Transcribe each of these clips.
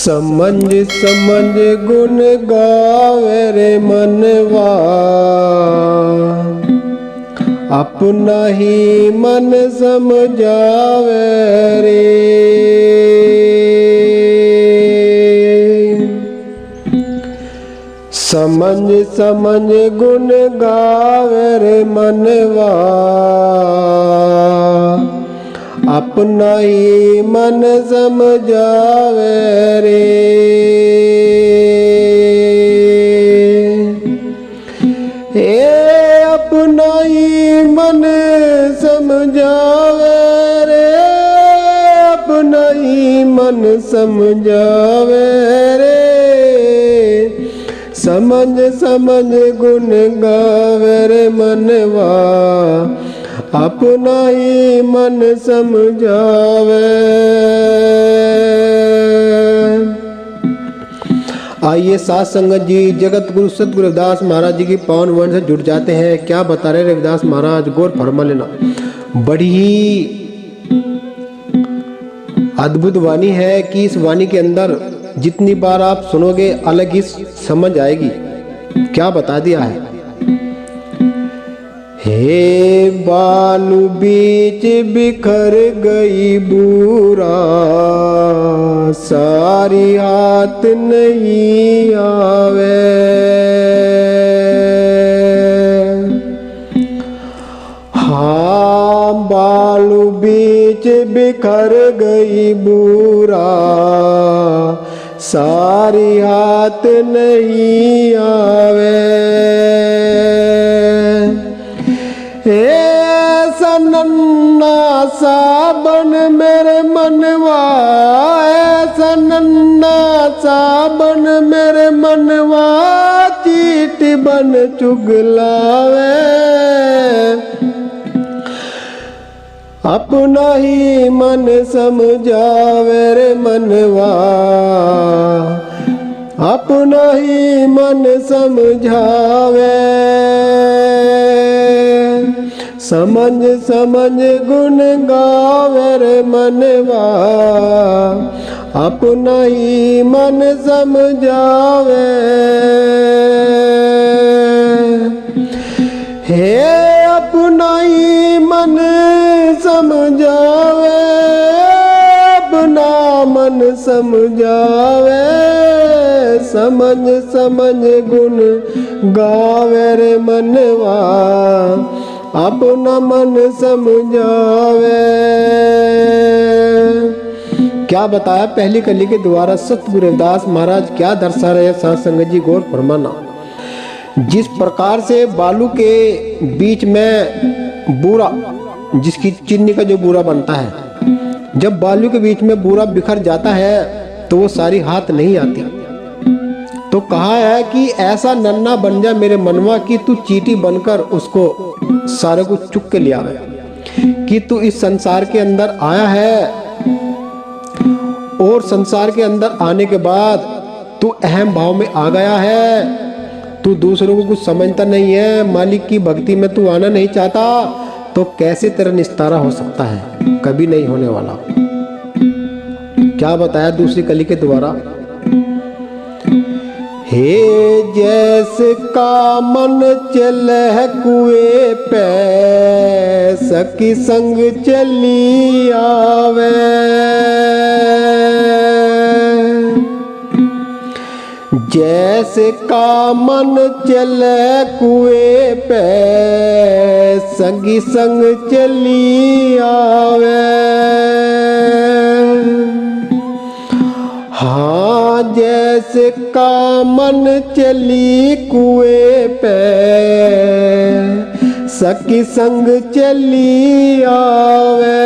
समझ समझ गुण गावे रे मनवा, अपना ही मन समझावे रे। समझ समझ गुण गावे रे मनवा, अपना ही मन समझावे रे। अपना ही मन समझावे रे, अपना ही मन समझावे रे। समझ समझ गुण गावे रे मनवा, अपना ही मन समझावे। आइए साथ संगत जी जगत गुरु सतगुरु रविदास महाराज जी की पावन वाणी से जुड़ जाते हैं। क्या बता रहे रविदास महाराज, गौर फरमा लेना। बड़ी ही अद्भुत वाणी है कि इस वाणी के अंदर जितनी बार आप सुनोगे अलग ही समझ आएगी। क्या बता दिया है। हे बालू बीच बिखर गई बूरा, सारी हाथ नहीं आवे। हाँ बालू बीच बिखर गई बूरा, सारी हाथ नहीं आवे। ऐसा नन्ना साबन मेरे मनवा, ऐसा नन्ना साबन मेरे मनवा, चीट बन चुगलावे। अपना ही मन समझावे रे मनवा, अपना ही मन समझावे। समझ समझ गुण गावे रे मनवा, अपना ही मन समझावे। हे अपना ही मन समझावे, अपना मन समझावे। समझ समझ गुण गावे रे मनवा, अपना मन समझावे। क्या बताया पहली कली के द्वारा सतगुरु रविदास महाराज क्या दर्शा रहे साथ संगत जी, गौर फरमाना। जिस प्रकार से बालू के बीच में बूरा, जिसकी चीनी का जो बूरा बनता है, जब बालू के बीच में बूरा बिखर जाता है तो वो सारी हाथ नहीं आती। तो कहा है कि ऐसा नन्ना बन जा मेरे मनवा कि तू चीटी बनकर उसको सारे को चुक के ले आवे। कि तू इस संसार के अंदर आया है और संसार के अंदर आने के बाद तू अहम भाव में आ गया है। तू दूसरों को कुछ समझता नहीं है, मालिक की भक्ति में तू आना नहीं चाहता, तो कैसे तेरा निस्तारा हो सकता है? कभी नहीं होने वाला। क्या बताया दूसरी कली के द्वारा। हे जैसे का मन चले कुएं पे, सखी संग चली आवे। जैसे का मन चले कुएं पे, सखी संग चली आवे। हाँ जैसे का मन चली कुएं पे, सखी संग चली आवे।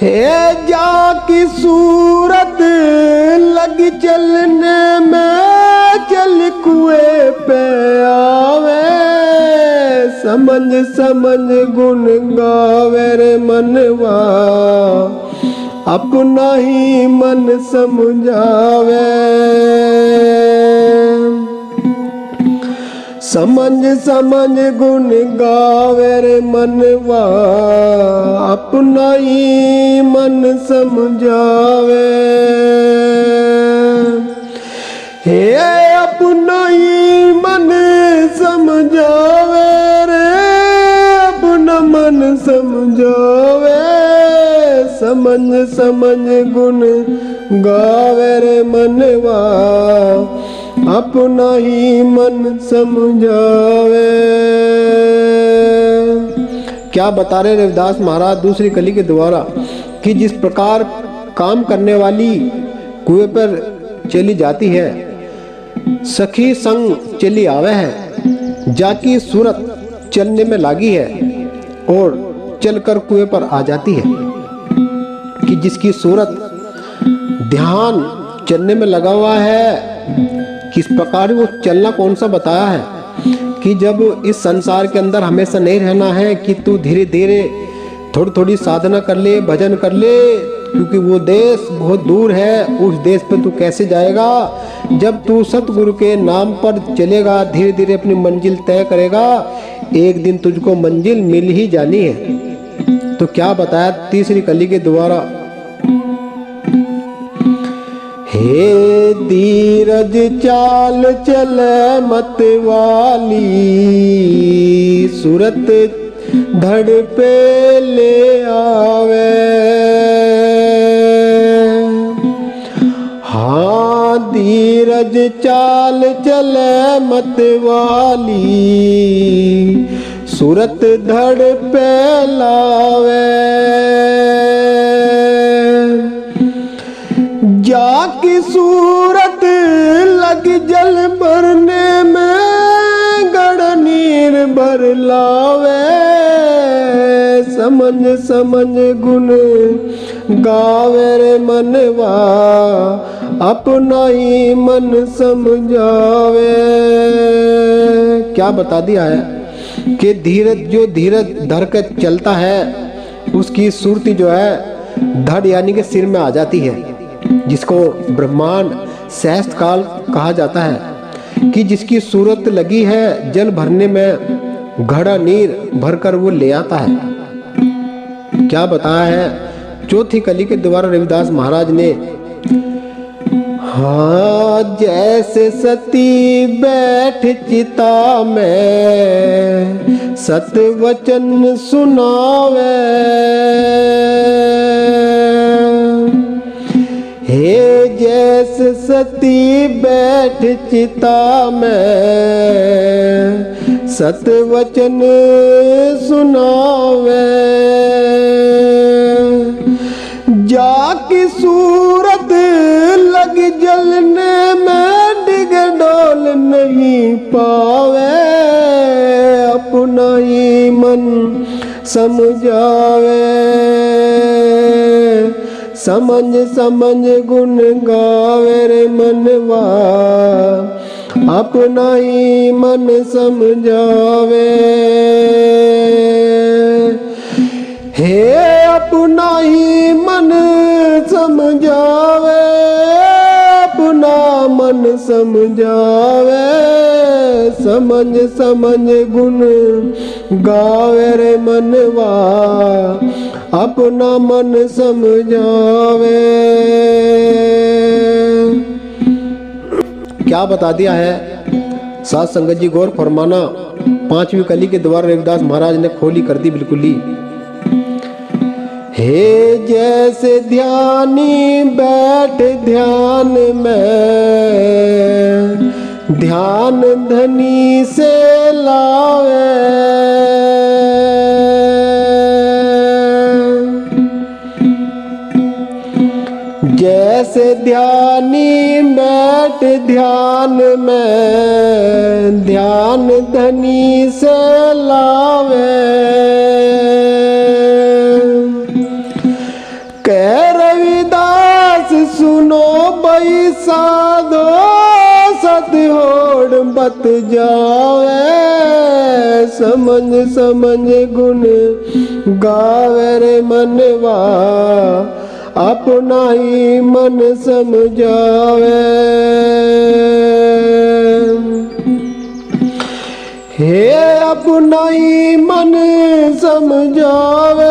हे जाकी सूरत लगी चलने में, चल कुएं पे आवे। समझ समझ गुण गावे रे मनवा, अपना ही मन समझावे। समझ समझ गुण गावे रे मनवा, अपना ही मन समझावे। हे अपना ही मन समझावे रे, अपना मन समझावे। समझ समझ गुण गावे रे मनवा, अपना ही मन समझावे। क्या बता रहे रविदास महाराज दूसरी कली के द्वारा कि जिस प्रकार काम करने वाली कुएं पर चली जाती है, सखी संग चली आवे है, जाकी सूरत चलने में लागी है और चलकर कुएं पर आ जाती है। कि जिसकी सूरत ध्यान चलने में लगा हुआ है, किस प्रकार वो चलना कौन सा बताया है कि जब इस संसार के अंदर हमेशा नहीं रहना है, कि तू धीरे धीरे थोड़ी थोड़ी साधना कर ले, भजन कर ले, क्योंकि वो देश बहुत दूर है। उस देश पे तू कैसे जाएगा? जब तू सतगुरु के नाम पर चलेगा, धीरे धीरे अपनी मंजिल तय करेगा, एक दिन तुझको मंजिल मिल ही जानी है। तो क्या बताया तीसरी कली के द्वारा? हे धीरज चाल चले मत वाली, सूरत धड़ पे ले आवे। हाँ धीरज चाल चले मत वाली, सूरत धड़ पे लावे। जाकी सूरत लग जल भरने में, गड़ नीर भर लावे। समझ समझ गुण गावे रे मनवा, अपना ही मन समझावे। क्या बता दिया है कि धीरज जो धीरज धर कर चलता है, उसकी सुरती जो है धड़ यानी कि सिर में आ जाती है, जिसको ब्रह्मांड सहस्त्र काल कहा जाता है। कि जिसकी सूरत लगी है जल भरने में, घड़ा नीर भरकर वो ले आता है। क्या बताया है चौथी कली के द्वारा रविदास महाराज ने? हाँ जैसे सती बैठ चिता में, सत वचन सुनावे। हे जैसे सती बैठ चिता में, सत वचन सुनावे। जाकी सूरत लग जलने में, डिग डोल नहीं पावे। अपना ही मन समझावे। समझ समझ गुण गावे रे मनवा, अपना ही मन समझावे। हे अपना ही मन समझावे, अपना मन समझावे। समझ समझ गुण गावे रे मनवा, अपना मन समझावे। क्या बता दिया है साथ संगत जी, गौर फरमाना। पांचवी कली के द्वारा रविदास महाराज ने खोली कर दी बिल्कुल ही। हे जैसे ध्यानी बैठ ध्यान में, ध्यान धनी से लावे। जैसे ध्यानी बैठ ध्यान में, ध्यान धनी से लावे। कह रविदास सुनो बई साधो, सत होड़ बत जावे। समझ समझ गुण गावे रे मनवा, अपना ही मन समझावे। हे अपना ही मन समझावे,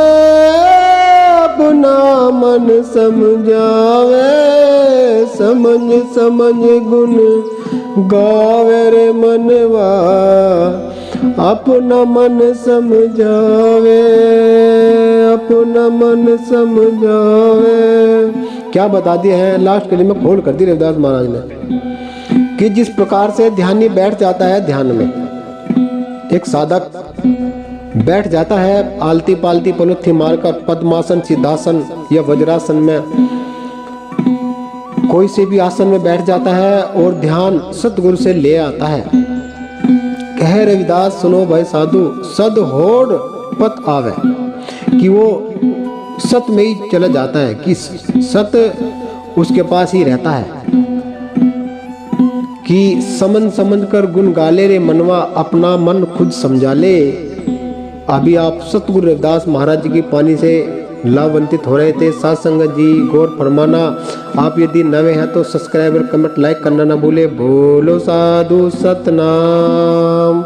अपना मन समझावे, समझ समझ गुण गावे रे मनवा, अपना मन समझावे, अपना मन समझावे। क्या बता दिया है लास्ट कड़ी में खोल कर दी रविदास महाराज ने कि जिस प्रकार से ध्यानी बैठ जाता है ध्यान में, एक साधक बैठ जाता है आलती पालती पलुत्थी मारकर पद्मासन, सिद्धासन या वज्रासन में, कोई से भी आसन में बैठ जाता है और ध्यान सतगुरु से ले आता है। कह रविदास सुनो भाई साधु, सद होड़ पत आवे, कि वो सत में ही चला जाता है, कि सत उसके पास ही रहता है, कि समन समझ कर गुण गाले रे मनवा, अपना मन खुद समझा ले। अभी आप सतगुरु रविदास महाराज जी की पानी से लाभान्वित हो रहे थे। साध संगत जी गौर फरमाना। आप यदि नए हैं तो सब्सक्राइब और कमेंट लाइक करना ना भूले। बोलो साधु सतनाम।